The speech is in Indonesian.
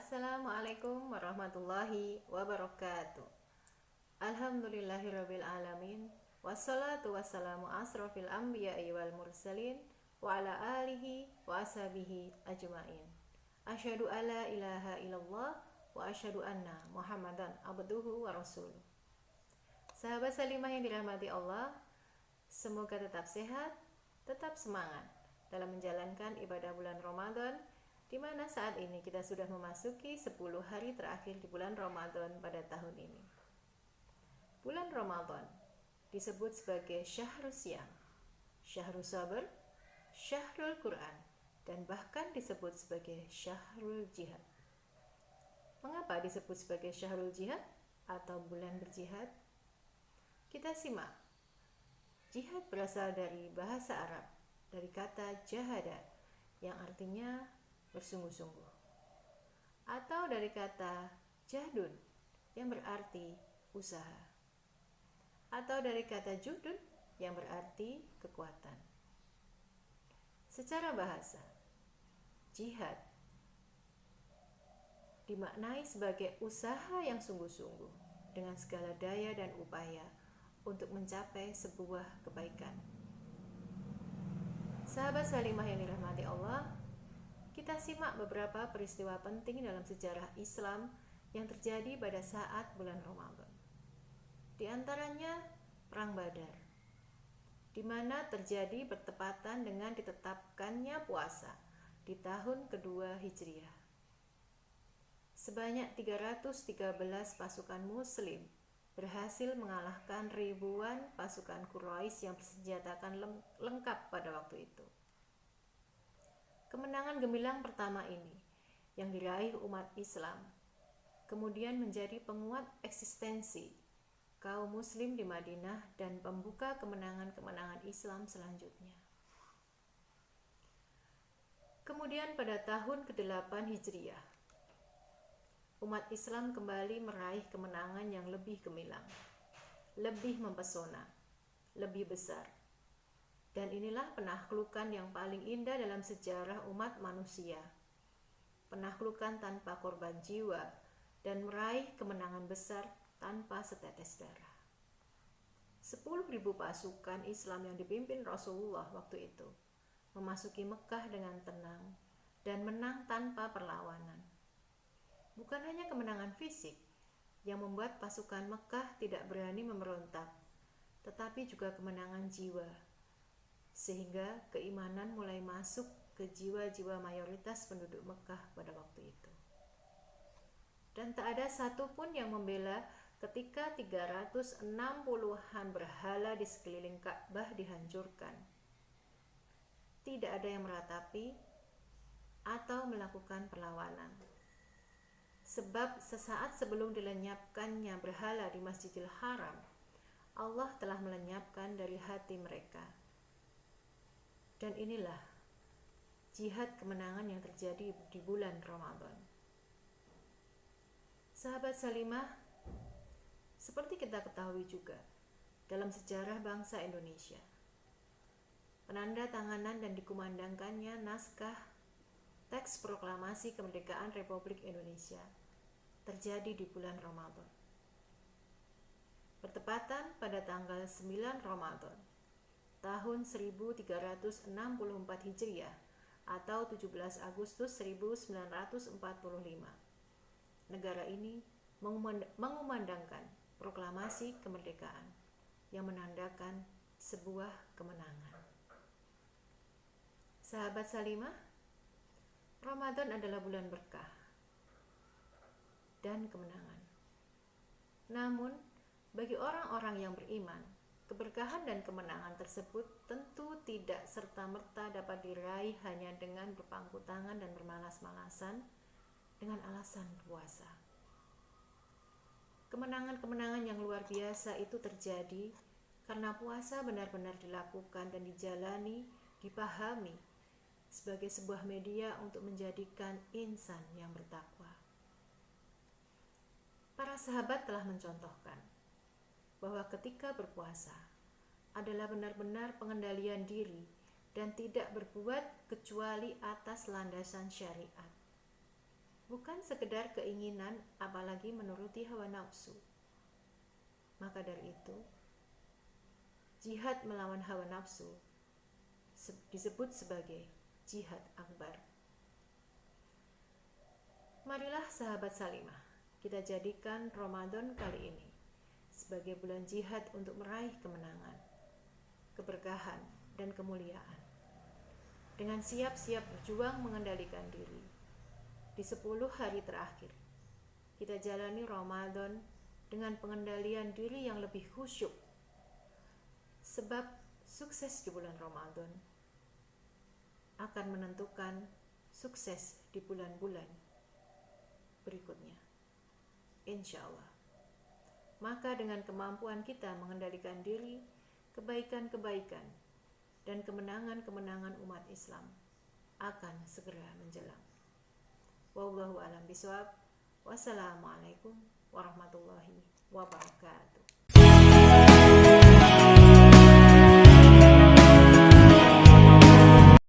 Assalamualaikum warahmatullahi wabarakatuh. Alhamdulillahirabbil alamin. Wassalatu wassalamu asrofil anbiya'i wal mursalin wa ala alihi wa ashabihi ajmain. Asyhadu alla ilaha illallah wa asyhadu anna Muhammadan abduhu wa rasuluh. Sahabat Salimah yang dirahmati Allah, semoga tetap sehat, tetap semangat dalam menjalankan ibadah bulan Ramadan, di mana saat ini kita sudah memasuki 10 hari terakhir di bulan Ramadan pada tahun ini. Bulan Ramadan disebut sebagai Syahrul Siyam, Syahrul Sabr, Syahrul Quran, dan bahkan disebut sebagai Syahrul Jihad. Mengapa disebut sebagai Syahrul Jihad atau bulan berjihad? Kita simak. Jihad berasal dari bahasa Arab, dari kata jahada, yang artinya bersungguh-sungguh, atau dari kata jahdun yang berarti usaha, atau dari kata judun yang berarti kekuatan. Secara bahasa, jihad dimaknai sebagai usaha yang sungguh-sungguh dengan segala daya dan upaya untuk mencapai sebuah kebaikan. Sahabat Salimah yang dirahmati Allah, kita simak beberapa peristiwa penting dalam sejarah Islam yang terjadi pada saat bulan Ramadan. Di antaranya Perang Badar, di mana terjadi bertepatan dengan ditetapkannya puasa di tahun kedua Hijriah. Sebanyak 313 pasukan Muslim berhasil mengalahkan ribuan pasukan Quraisy yang bersenjatakan lengkap pada waktu itu. Kemenangan gemilang pertama ini yang diraih umat Islam kemudian menjadi penguat eksistensi kaum muslim di Madinah dan pembuka kemenangan-kemenangan Islam selanjutnya. Kemudian pada tahun ke-8 Hijriah, umat Islam kembali meraih kemenangan yang lebih gemilang, lebih mempesona, lebih besar. Dan inilah penaklukan yang paling indah dalam sejarah umat manusia. Penaklukan tanpa korban jiwa dan meraih kemenangan besar tanpa setetes darah. 10.000 pasukan Islam yang dipimpin Rasulullah waktu itu memasuki Mekah dengan tenang dan menang tanpa perlawanan. Bukan hanya kemenangan fisik yang membuat pasukan Mekah tidak berani memberontak, tetapi juga kemenangan jiwa, sehingga keimanan mulai masuk ke jiwa-jiwa mayoritas penduduk Mekah pada waktu itu. Dan tak ada satupun yang membela ketika 360-an berhala di sekeliling Ka'bah dihancurkan. Tidak ada yang meratapi atau melakukan perlawanan. Sebab sesaat sebelum dilenyapkannya berhala di Masjidil Haram, Allah telah melenyapkan dari hati mereka. Dan inilah jihad kemenangan yang terjadi di bulan Ramadan. Sahabat Salimah, seperti kita ketahui juga dalam sejarah bangsa Indonesia, penanda tanganan dan dikumandangkannya naskah teks proklamasi kemerdekaan Republik Indonesia terjadi di bulan Ramadan. Bertepatan pada tanggal 9 Ramadan tahun 1364 Hijriah atau 17 Agustus 1945. Negara ini mengumandangkan proklamasi kemerdekaan yang menandakan sebuah kemenangan. Sahabat Salimah, Ramadan adalah bulan berkah dan kemenangan. Namun, bagi orang-orang yang beriman, keberkahan dan kemenangan tersebut tentu tidak serta-merta dapat diraih hanya dengan berpangku tangan dan bermalas-malasan dengan alasan puasa. Kemenangan-kemenangan yang luar biasa itu terjadi karena puasa benar-benar dilakukan dan dijalani, dipahami sebagai sebuah media untuk menjadikan insan yang bertakwa. Para sahabat telah mencontohkan bahwa ketika berpuasa adalah benar-benar pengendalian diri dan tidak berbuat kecuali atas landasan syariat. bukan sekedar keinginan, apalagi menuruti hawa nafsu. Maka dari itu, jihad melawan hawa nafsu disebut sebagai jihad akbar. Marilah sahabat Salimah, kita jadikan Ramadan kali ini sebagai bulan jihad untuk meraih kemenangan, keberkahan, dan kemuliaan. Dengan siap-siap berjuang mengendalikan diri, di 10 hari terakhir, kita jalani Ramadan dengan pengendalian diri yang lebih khusyuk. Sebab sukses di bulan Ramadan akan menentukan sukses di bulan-bulan berikutnya, insya Allah. Maka dengan kemampuan kita mengendalikan diri, kebaikan-kebaikan dan kemenangan-kemenangan umat Islam akan segera menjelang. Wallahu a'lam bishawab. Wassalamualaikum warahmatullahi wabarakatuh.